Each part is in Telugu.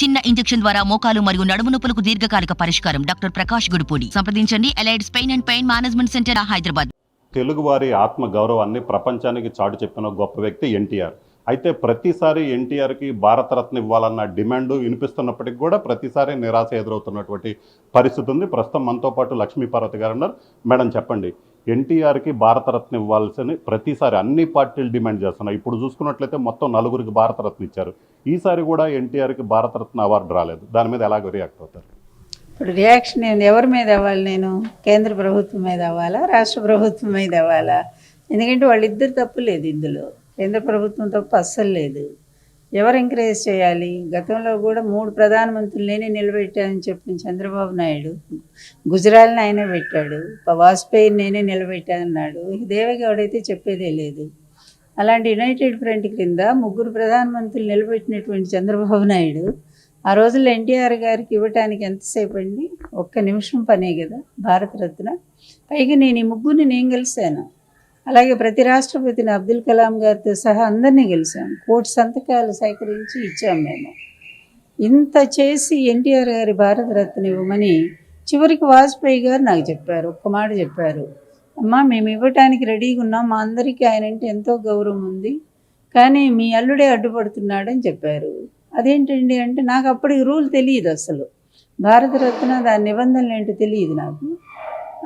చిన్న ఇంజెక్షన్ ద్వారా మోకాలు మరియు నడుము నొప్పులకు దీర్ఘకాలిక పరిష్కారం. డాక్టర్ ప్రకాష్ గుడిపూడి. సంప్రదించండి. Allied's pain and pain management centre, Hyderabad. తెలుగువారి ఆత్మ గౌరవాన్ని ప్రపంచానికి చాటు చెప్పిన గొప్ప వ్యక్తి ఎన్టీఆర్. అయితే ప్రతిసారి ఎన్టీఆర్కి భారతరత్న ఇవ్వాలన్న డిమాండ్ వినిపిస్తున్నప్పటికీ కూడా ప్రతిసారి నిరాశ ఎదురవుతున్నటువంటి పరిస్థితి ఉంది. ప్రస్తుతం మనతో పాటు లక్ష్మీపార్వతి గారు ఉన్నారు. మేడం చెప్పండి, ఎన్టీఆర్కి భారతరత్న ఇవ్వాల్సిన ప్రతిసారి అన్ని పార్టీలు డిమాండ్ చేస్తున్నాయి. ఇప్పుడు చూసుకున్నట్లయితే మొత్తం 4 భారతరత్న ఇచ్చారు. ఈసారి కూడా ఎన్టీఆర్కి భారతరత్న అవార్డు రాలేదు. దాని మీద ఎలాగో రియాక్ట్ అవుతారు? ఇప్పుడు రియాక్షన్ నేను ఎవరి మీద అవ్వాలి? నేను కేంద్ర ప్రభుత్వం మీద అవ్వాలా, రాష్ట్ర ప్రభుత్వం మీద అవ్వాలా? ఎందుకంటే వాళ్ళిద్దరు తప్పు లేదు ఇందులో. కేంద్ర ప్రభుత్వం తప్పు అస్సలు లేదు. ఎవరు ఎంకరేజ్ చేయాలి? గతంలో కూడా 3 ప్రధానమంత్రులు నేనే నిలబెట్టానని చెప్పిన చంద్రబాబు నాయుడు గుజరాల్ని ఆయనే పెట్టాడు. వాజ్పేయిని నేనే నిలబెట్టానన్నాడు. దేవేగౌడైతే చెప్పేదే లేదు. అలాంటి యునైటెడ్ ఫ్రంట్ క్రింద 3 ప్రధానమంత్రులు నిలబెట్టినటువంటి చంద్రబాబు నాయుడు ఆ రోజుల్లో ఎన్టీఆర్ గారికి ఇవ్వటానికి ఎంతసేపు అండి? 1 నిమిషం పనే కదా భారతరత్న. పైగా నేను ఈ 3 నేను గెలిచాను. అలాగే ప్రతి రాష్ట్రపతిని అబ్దుల్ కలాం గారితో సహా అందరినీ గెలిచాం. 1 కోటి సంతకాలు సేకరించి ఇచ్చాం మేము. ఇంత చేసి ఎన్టీఆర్ గారి భారతరత్న ఇవ్వమని చివరికి వాజ్పేయి గారు నాకు చెప్పారు, ఒక్క మాట చెప్పారు, అమ్మా మేము ఇవ్వటానికి రెడీగా ఉన్నాం, మా అందరికీ ఆయన అంటే ఎంతో గౌరవం ఉంది, కానీ మీ అల్లుడే అడ్డుపడుతున్నాడని చెప్పారు. అదేంటండి అంటే నాకు అప్పటికి రూల్ తెలియదు, అసలు భారతరత్న దాని నిబంధనలు ఏంటో తెలియదు నాకు.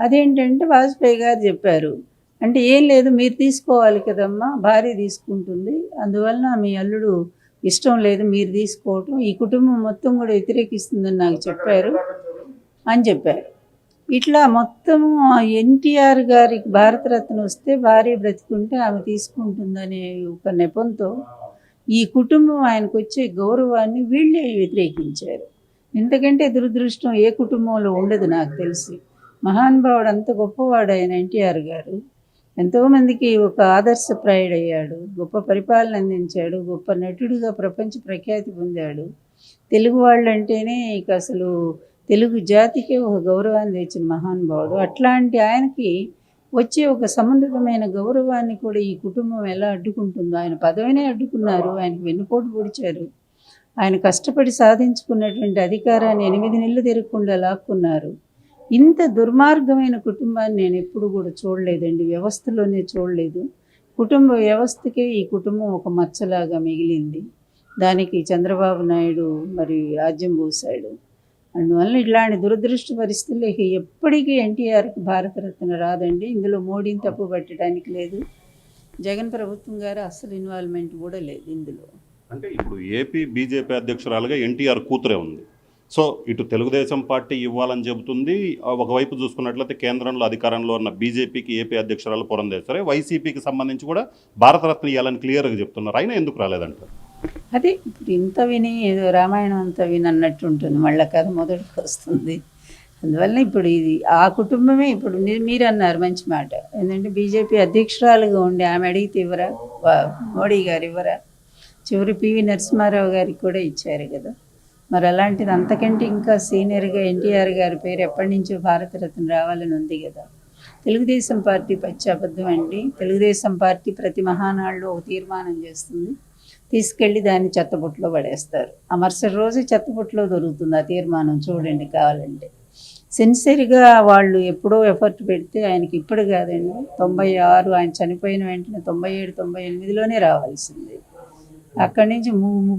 అదేంటంటే వాజ్పేయి గారు చెప్పారు, అంటే ఏం లేదు మీరు తీసుకోవాలి కదమ్మా, భార్య తీసుకుంటుంది, అందువలన మీ అల్లుడు ఇష్టం లేదు మీరు తీసుకోవటం, ఈ కుటుంబం మొత్తం కూడా వ్యతిరేకిస్తుందని నాకు చెప్పారు అని చెప్పారు. ఇట్లా మొత్తము ఎన్టీఆర్ గారికి భారతరత్న వస్తే భార్య బ్రతికుంటే ఆమె తీసుకుంటుందనే ఒక నెపంతో ఈ కుటుంబం ఆయనకు వచ్చే గౌరవాన్ని వీళ్ళే వ్యతిరేకించారు. ఇంతకంటే దురదృష్టం ఏ కుటుంబంలో ఉండదు నాకు తెలిసి. మహానుభావుడు, అంత గొప్పవాడు ఆయన ఎన్టీఆర్ గారు. ఎంతోమందికి ఒక ఆదర్శప్రాయుడయ్యాడు, గొప్ప పరిపాలన అందించాడు, గొప్ప నటుడిగా ప్రపంచ ప్రఖ్యాతి పొందాడు. తెలుగు వాళ్ళంటేనే ఇక అసలు తెలుగు జాతికే ఒక గౌరవాన్ని తెచ్చిన మహానుభావుడు. అట్లాంటి ఆయనకి వచ్చే ఒక సమున్నతమైన గౌరవాన్ని కూడా ఈ కుటుంబం ఎలా అడ్డుకుంటుందో? ఆయన పదవినే అడ్డుకున్నారు, ఆయనకు వెన్నుపోటు పొడిచారు, ఆయన కష్టపడి సాధించుకున్నటువంటి అధికారాన్ని 8 నెలలు తిరగకుండా లాక్కున్నారు. ఇంత దుర్మార్గమైన కుటుంబాన్ని నేను ఎప్పుడు కూడా చూడలేదండి, వ్యవస్థలోనే చూడలేదు. కుటుంబ వ్యవస్థకే ఈ కుటుంబం ఒక మచ్చలాగా మిగిలింది. దానికి చంద్రబాబు నాయుడు మరి రాజ్యం పూశాడు. అందువల్ల ఇట్లాంటి దురదృష్ట పరిస్థితుల్లో ఇక ఎప్పటికీ ఎన్టీఆర్కి భారతరత్న రాదండి. ఇందులో మోడీని తప్పు పట్టడానికి లేదు, జగన్ ప్రభుత్వం గారు అస్సలు ఇన్వాల్వ్మెంట్ కూడా లేదు ఇందులో. అంటే ఇప్పుడు ఏపీ బీజేపీ అధ్యక్షురాలుగా ఎన్టీఆర్ కూతురే ఉంది. సో ఇటు తెలుగుదేశం పార్టీ ఇవ్వాలని చెబుతుంది, ఒకవైపు చూసుకున్నట్లయితే కేంద్రంలో అధికారంలో ఉన్న బీజేపీకి ఏపీ అధ్యక్షురాలు పురంధేశ్వరి, వైసీపీకి సంబంధించి కూడా భారతరత్న ఇవ్వాలని క్లియర్గా చెప్తున్నారు. అయినా ఎందుకు రాలేదంటారు? అదే ఇప్పుడు ఇంత విని ఏదో రామాయణం అంతా విని అన్నట్టు ఉంటుంది, మళ్ళీ కథ మొదటికి వస్తుంది. అందువల్ల ఇప్పుడు ఇది ఆ కుటుంబమే. ఇప్పుడు మీరు అన్నారు మంచి మాట, ఏంటంటే బీజేపీ అధ్యక్షురాలుగా ఉండి ఆమె అడిగితే ఇవ్వరా? మోడీ గారు ఇవ్వరా? చివరి పివి నరసింహారావు గారికి కూడా ఇచ్చారు కదా. మరి అలాంటిది అంతకంటే ఇంకా సీనియర్గా ఎన్టీఆర్ గారి పేరు ఎప్పటి నుంచో భారతరత్న రావాలని ఉంది కదా. తెలుగుదేశం పార్టీ పచ్చి అబద్ధం అండి. తెలుగుదేశం పార్టీ ప్రతి మహానాడులో ఒక తీర్మానం చేస్తుంది, తీసుకెళ్ళి దాన్ని చెత్తబుట్టలో పడేస్తారు. ఆ మరుసటి రోజు చెత్తబుట్టలో దొరుకుతుంది ఆ తీర్మానం, చూడండి కావాలంటే. సిన్సియర్గా వాళ్ళు ఎప్పుడో ఎఫర్ట్ పెడితే ఆయనకి ఇప్పుడు కాదండి, 96 ఆయన చనిపోయిన వెంటనే 97, 98లోనే రావాల్సింది. అక్కడి నుంచి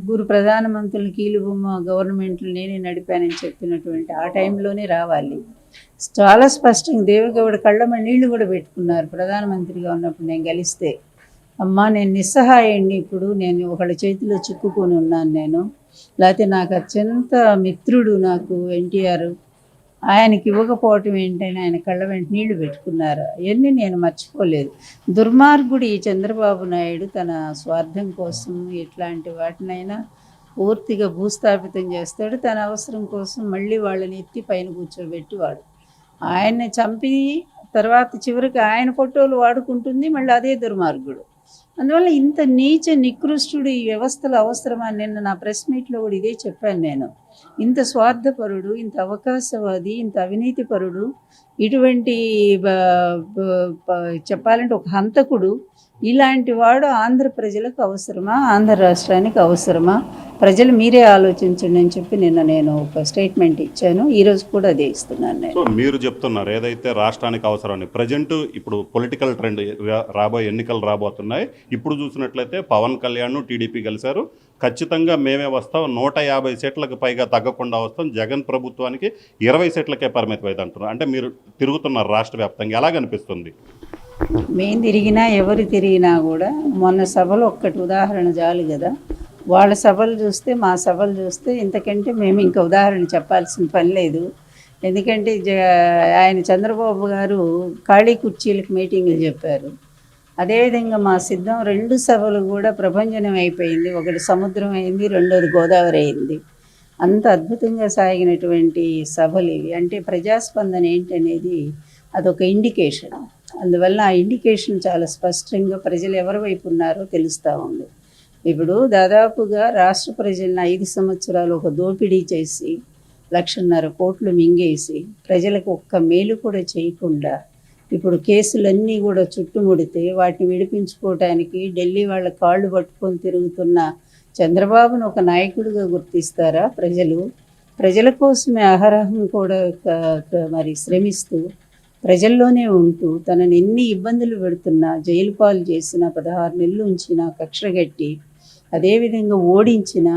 3 ప్రధానమంత్రులు కీలుబొమ్మ గవర్నమెంట్లు నేనే నడిపానని చెప్పినటువంటి ఆ టైంలోనే రావాలి. చాలా స్పష్టంగా దేవేగౌడ కళ్ళమ్మ నీళ్లు కూడా పెట్టుకున్నారు ప్రధానమంత్రిగా ఉన్నప్పుడు. నేను గెలిస్తే అమ్మా నేను నిస్సహాయండి, ఇప్పుడు నేను ఒకళ్ళ చేతిలో చిక్కుకొని ఉన్నాను నేను, లేకపోతే నాకు అత్యంత మిత్రుడు నాకు ఎన్టీఆర్, ఆయనకి ఇవ్వకపోవటం ఏంటని ఆయన కళ్ళ వెంట నీళ్లు పెట్టుకున్నారు. అవన్నీ నేను మర్చిపోలేదు. దుర్మార్గుడు ఈ చంద్రబాబు నాయుడు తన స్వార్థం కోసం ఎట్లాంటి వాటినైనా పూర్తిగా భూస్థాపితం చేస్తాడు. తన అవసరం కోసం మళ్ళీ వాళ్ళని ఎత్తి పైన కూర్చోబెట్టి వాడు ఆయన్ని చంపి తర్వాత చివరికి ఆయన ఫోటోలు వాడుకుంటుంది మళ్ళీ అదే దుర్మార్గుడు. అందువల్ల ఇంత నీచ నికృష్టుడు ఈ వ్యవస్థలో అవసరమా? నిన్న నా ప్రెస్ మీట్లో కూడా ఇదే చెప్పాను నేను. ఇంత స్వార్థపరుడు, ఇంత అవకాశవాది, ఇంత అవినీతిపరుడు, ఇటువంటి చెప్పాలంటే ఒక హంతకుడు ఇలాంటి వాడు ఆంధ్ర ప్రజలకు అవసరమా, ఆంధ్ర రాష్ట్రానికి అవసరమా? ప్రజలు మీరే ఆలోచించండి అని చెప్పి నిన్న నేను ఒక స్టేట్మెంట్ ఇచ్చాను. ఈరోజు కూడా అదే ఇస్తున్నాను నేను. సో మీరు చెప్తున్నారు ఏదైతే రాష్ట్రానికి అవసరమని. ప్రజెంట్ ఇప్పుడు పొలిటికల్ ట్రెండ్ రాబోయే ఎన్నికలు రాబోతున్నాయి. ఇప్పుడు చూసినట్లయితే పవన్ కళ్యాణ్ టీడీపీ కలిశారు. ఖచ్చితంగా మేమే వస్తాం, 150 సీట్లకు పైగా తగ్గకుండా వస్తాం, జగన్ ప్రభుత్వానికి 20 సీట్లకే పరిమితం అయితే అంటున్నారు. అంటే మీరు తిరుగుతున్నారు రాష్ట్ర వ్యాప్తంగా, ఎలాగనిపిస్తుంది? మేము తిరిగినా ఎవరు తిరిగినా కూడా మొన్న సభలో ఒక్కటి ఉదాహరణ చాలు కదా. వాళ్ళ సభలు చూస్తే మా సభలు చూస్తే ఇంతకంటే మేము ఇంకా ఉదాహరణ చెప్పాల్సిన పని లేదు. ఎందుకంటే ఆయన చంద్రబాబు గారు ఖాళీ కుర్చీలకు మీటింగులు చెప్పారు. అదేవిధంగా మా సిద్ధం 2 సభలు కూడా ప్రభంజనం అయిపోయింది. ఒకటి సముద్రం అయింది, రెండోది గోదావరి అయింది. అంత అద్భుతంగా సాగినటువంటి సభలు ఇవి. అంటే ప్రజాస్పందన ఏంటనేది అదొక ఇండికేషన్. అందువల్ల ఆ ఇండికేషన్ చాలా స్పష్టంగా ప్రజలు ఎవరి వైపు ఉన్నారో తెలుస్తూ ఉంది. ఇప్పుడు దాదాపుగా రాష్ట్ర ప్రజలను 5 సంవత్సరాలు ఒక దోపిడీ చేసి 1,50,000 కోట్లు మింగేసి ప్రజలకు ఒక్క మేలు కూడా చేయకుండా ఇప్పుడు కేసులన్నీ కూడా చుట్టుముడితే వాటిని విడిపించుకోవడానికి ఢిల్లీ వాళ్ళ కాళ్ళు పట్టుకొని తిరుగుతున్న చంద్రబాబును ఒక నాయకుడిగా గుర్తిస్తారా ప్రజలు? ప్రజల కోసమే అహరహం కూడా మరి శ్రమిస్తూ ప్రజల్లోనే ఉంటూ తనని ఎన్ని ఇబ్బందులు పెడుతున్నా, జైలు పాలు చేసిన, 16 నెలలు ఉంచిన, కక్షగట్టి, అదేవిధంగా ఓడించిన,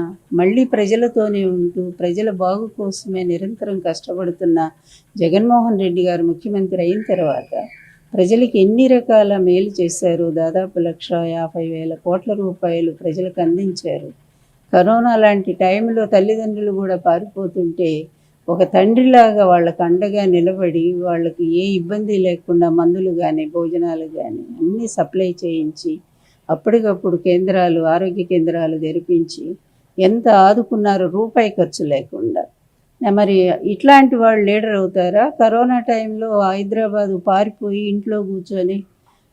మళ్ళీ ప్రజలతోనే ఉంటూ ప్రజల బాగు కోసమే నిరంతరం కష్టపడుతున్న జగన్మోహన్ రెడ్డి గారు ముఖ్యమంత్రి అయిన తర్వాత ప్రజలకు ఎన్ని రకాల మేలు చేశారు. దాదాపు 1,50,000 కోట్ల రూపాయలు ప్రజలకు అందించారు. కరోనా లాంటి టైంలో తల్లిదండ్రులు కూడా పారిపోతుంటే ఒక తండ్రిలాగా వాళ్ళకు అండగా నిలబడి వాళ్ళకి ఏ ఇబ్బంది లేకుండా మందులు కానీ భోజనాలు కానీ అన్నీ సప్లై చేయించి అప్పటికప్పుడు కేంద్రాలు, ఆరోగ్య కేంద్రాలు తెరిపించి ఎంత ఆదుకున్నారో రూపాయి ఖర్చు లేకుండా. మరి ఇట్లాంటి వాళ్ళు లీడర్ అవుతారా? కరోనా టైంలో హైదరాబాదు పారిపోయి ఇంట్లో కూర్చొని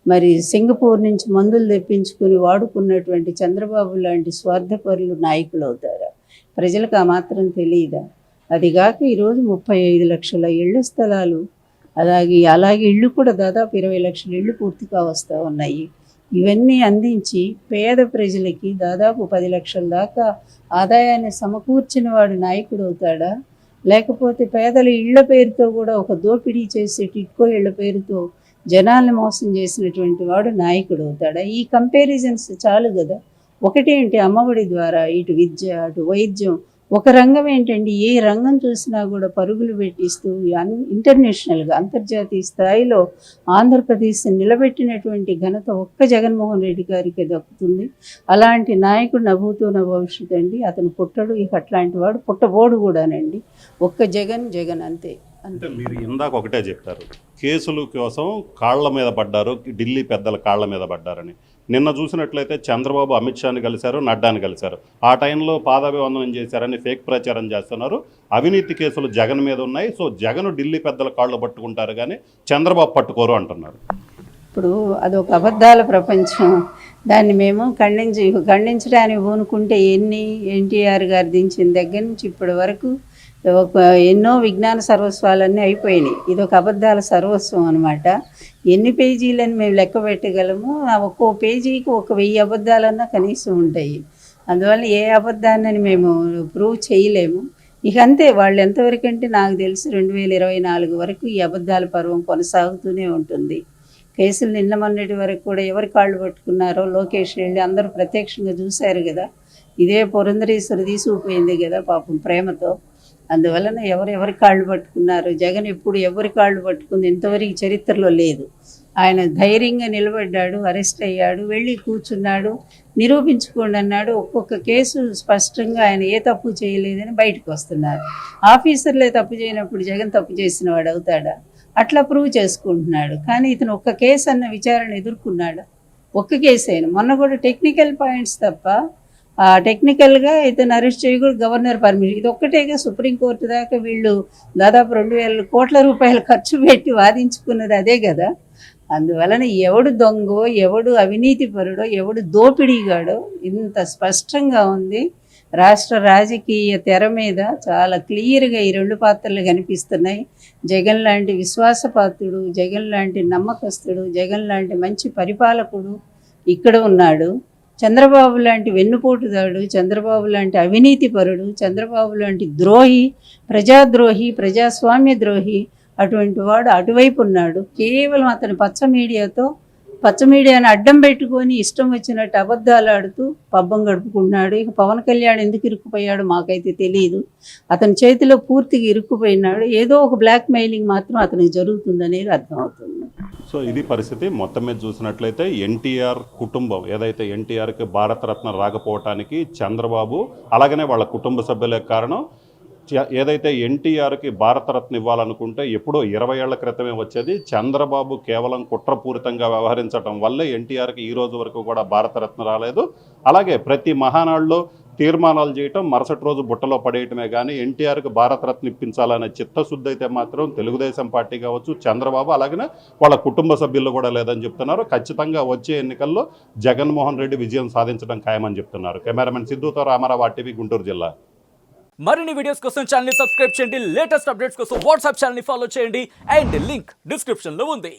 మరి సింగపూర్ నుంచి మందులు తెప్పించుకొని వాడుకున్నటువంటి చంద్రబాబు లాంటి స్వార్థపరులు నాయకులు అవుతారా? ప్రజలకు ఆ మాత్రం తెలియదా? అదిగాక ఈరోజు 35 లక్షల ఇళ్ల స్థలాలు, అలాగే ఇళ్ళు కూడా దాదాపు 20 లక్షల ఇళ్ళు పూర్తిగా వస్తూ ఉన్నాయి. ఇవన్నీ అందించి పేద ప్రజలకి దాదాపు 10 లక్షల దాకా ఆదాయాన్ని సమకూర్చిన వాడు నాయకుడు అవుతాడా? లేకపోతే పేదల ఇళ్ల పేరుతో కూడా ఒక దోపిడీ చేసే టిట్కో ఇళ్ల పేరుతో జనాల్ని మోసం చేసినటువంటి వాడు నాయకుడు అవుతాడా? ఈ కంపారిజన్స్ చాలు కదా. ఒకటేంటి, అమ్మఒడి ద్వారా ఇటు విద్య అటు వైద్యం, ఒక రంగం ఏంటండి, ఏ రంగం చూసినా కూడా పరుగులు పెట్టిస్తూ ఇంటర్నేషనల్గా అంతర్జాతీయ స్థాయిలో ఆంధ్రప్రదేశ్ నిలబెట్టినటువంటి ఘనత ఒక్క జగన్మోహన్ రెడ్డి గారికి దక్కుతుంది. అలాంటి నాయకుడు నవ్వుతూ నా భవిష్యత్తు అండి. అతను పుట్టడు, ఇక అట్లాంటి వాడు పుట్టబోడు కూడానండి. ఒక్క జగన్ అంతే. అంటే మీరు ఇందాక ఒకటే చెప్పారు, కేసుల కోసం కాళ్ల మీద పడ్డారు, ఢిల్లీ పెద్దల కాళ్ల మీద పడ్డారని. నిన్న చూసినట్లయితే చంద్రబాబు అమిత్ షాని కలిశారు, నడ్డాని కలిశారు. ఆ టైంలో పాదాభివందనం చేశారని ఫేక్ ప్రచారం చేస్తున్నారు. అవినీతి కేసులు జగన్ మీద ఉన్నాయి. సో జగన్ ఢిల్లీ పెద్దల కాళ్ళు పట్టుకుంటారు కానీ చంద్రబాబు పట్టుకోరు అంటున్నారు. ఇప్పుడు అదొక అబద్ధాల ప్రపంచం. దాన్ని మేము ఖండించడానికి పూనుకుంటే ఎన్టీఆర్ గారు దించిన దగ్గర నుంచి ఇప్పటి వరకు ఎన్నో విజ్ఞాన సర్వస్వాలన్నీ అయిపోయినాయి. ఇది ఒక అబద్ధాల సర్వస్వం అనమాట. ఎన్ని పేజీలని మేము లెక్క పెట్టగలము? ఒక్కో పేజీకి 1,000 అబద్ధాలన్నా కనీసం ఉంటాయి. అందువల్ల ఏ అబద్ధాన్ని మేము ప్రూవ్ చేయలేము. ఇక అంతే. వాళ్ళు ఎంతవరకు అంటే నాకు తెలిసి 2024 వరకు ఈ అబద్ధాల పర్వం కొనసాగుతూనే ఉంటుంది. కేసులు నిన్న మొన్నటి వరకు కూడా ఎవరి కాళ్ళు పట్టుకున్నారో లోకేష్ వెళ్ళి అందరూ ప్రత్యక్షంగా చూశారు కదా. ఇదే పురంధరేశ్వరి తీసుకుపోయింది కదా పాపం ప్రేమతో. అందువలన ఎవరి కాళ్ళు పట్టుకున్నారు? జగన్ ఎప్పుడు ఎవరి కాళ్ళు పట్టుకుంది ఇంతవరకు చరిత్రలో లేదు. ఆయన ధైర్యంగా నిలబడ్డాడు, అరెస్ట్ అయ్యాడు, వెళ్ళి కూర్చున్నాడు, నిరూపించుకోండి అన్నాడు. ఒక్కొక్క కేసు స్పష్టంగా ఆయన ఏ తప్పు చేయలేదని బయటకు వస్తున్నారు. ఆఫీసర్లే తప్పు చేయనప్పుడు జగన్ తప్పు చేసిన వాడు అవుతాడా? అట్లా ప్రూవ్ చేసుకుంటున్నాడు. కానీ ఇతను ఒక్క కేసు అన్న విచారణ ఎదుర్కొన్నాడు. ఒక్క కేసు అయినా మొన్న కూడా టెక్నికల్ పాయింట్స్ తప్ప టెక్నికల్గా ఇతను అరెస్ట్ చేయకూడదు, గవర్నర్ పర్మిషన్, ఇది ఒక్కటేగా. సుప్రీంకోర్టు దాకా వీళ్ళు దాదాపు 2,000 కోట్ల రూపాయలు ఖర్చు పెట్టి వాదించుకున్నది అదే కదా. అందువలన ఎవడు దొంగో, ఎవడు అవినీతిపరుడో, ఎవడు దోపిడీగాడో ఇంత స్పష్టంగా ఉంది. రాష్ట్ర రాజకీయ తెర మీద చాలా క్లియర్గా ఈ 2 పాత్రలు కనిపిస్తున్నాయి. జగన్ లాంటి విశ్వాసపాత్రుడు, జగన్ లాంటి నమ్మకస్తుడు, జగన్ లాంటి మంచి పరిపాలకుడు ఇక్కడ ఉన్నాడు. చంద్రబాబు లాంటి వెన్నుపోటుదాడు, చంద్రబాబు లాంటి అవినీతిపరుడు, చంద్రబాబు లాంటి ద్రోహి, ప్రజాద్రోహి, ప్రజాస్వామ్య ద్రోహి, అటువంటి వాడు అటువైపు ఉన్నాడు. కేవలం అతని పచ్చ మీడియాని అడ్డం పెట్టుకొని ఇష్టం వచ్చినట్టు అబద్ధాలు ఆడుతూ పబ్బం గడుపుకున్నాడు. ఇక పవన్ కళ్యాణ్ ఎందుకు ఇరుక్కుపోయాడో మాకైతే తెలియదు. అతని చేతిలో పూర్తిగా ఇరుక్కుపోయినాడు. ఏదో ఒక బ్లాక్ మెయిలింగ్ మాత్రం అతనికి జరుగుతుందనేది అర్థమవుతుంది. సో ఇది పరిస్థితి. మొత్తం మీద చూసినట్లయితే ఎన్టీఆర్ కుటుంబం ఏదైతే ఎన్టీఆర్కి భారతరత్న రాకపోవటానికి చంద్రబాబు అలాగనే వాళ్ళ కుటుంబ సభ్యులే కారణం. ఏదైతే ఎన్టీఆర్కి భారతరత్న ఇవ్వాలనుకుంటే ఎప్పుడో 20 ఏళ్ల క్రితమే వచ్చేది. చంద్రబాబు కేవలం కుట్రపూరితంగా వ్యవహరించడం వల్లే ఎన్టీఆర్కి ఈ రోజు వరకు కూడా భారతరత్న రాలేదు. అలాగే ప్రతి మహానాడులో తీర్మానాలు చేయటం, మరుసటి రోజు బుట్టలో పడేయటమే కానీ ఎన్టీఆర్కి భారతరత్న ఇప్పించాలనే చిత్తశుద్ధి అయితే మాత్రం తెలుగుదేశం పార్టీ కావచ్చు, చంద్రబాబు అలాగనే వాళ్ళ కుటుంబ సభ్యులు కూడా లేదని చెప్తున్నారు. ఖచ్చితంగా వచ్చే ఎన్నికల్లో జగన్మోహన్ రెడ్డి విజయం సాధించడం ఖాయమని చెప్తున్నారు. కెమెరామెన్ సిద్ధుతో రామారావు, ఆర్టీవీ, గుంటూరు జిల్లా. మరిన్ని వీడియోస్ కోసం ఛానల్ ని సబ్స్క్రైబ్ చేయండి. లేటెస్ట్ అప్డేట్స్ కోసం వాట్సాప్ ఛానల్ ని ఫాలో చేయండి. అండ్ లింక్ డిస్క్రిప్షన్ లో ఉంది.